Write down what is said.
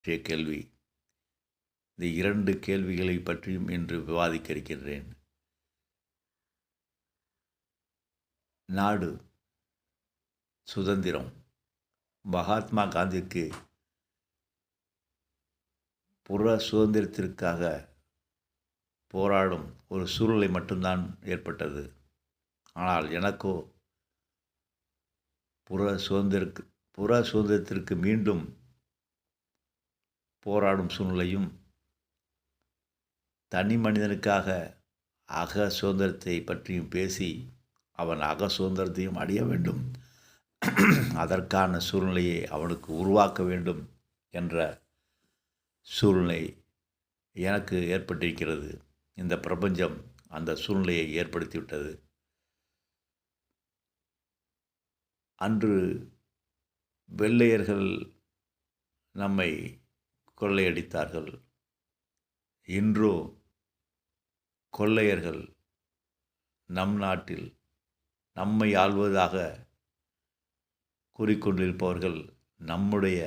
பற்றிய கேள்வி. இந்த 2 கேள்விகளை பற்றியும் இன்று விவாதிக்க இருக்கின்றேன். நாடு, சுதந்திரம். மகாத்மா காந்திக்கு புற சுதந்திரத்திற்காக போராடும் ஒரு சூழ்நிலை மட்டும்தான் ஏற்பட்டது. ஆனால் எனக்கோ புற சுதந்திரத்திற்கு மீண்டும் போராடும் சூழ்நிலையும், தனி மனிதனுக்காக அக சுதந்திரத்தை பற்றியும் பேசி அவன் அக சுதந்திரத்தையும் அடைய வேண்டும், அதற்கான சூழ்நிலையை அவனுக்கு உருவாக்க வேண்டும் என்ற சூழ்நிலை எனக்கு ஏற்பட்டிருக்கிறது. இந்த பிரபஞ்சம் அந்த சூழ்நிலையை ஏற்படுத்திவிட்டது. அன்று வெள்ளையர்கள் நம்மை கொள்ளையடித்தார்கள். இன்றோ கொள்ளையர்கள் நம் நாட்டில் நம்மை ஆள்வதாக கூறிக்கொண்டிருப்பவர்கள் நம்முடைய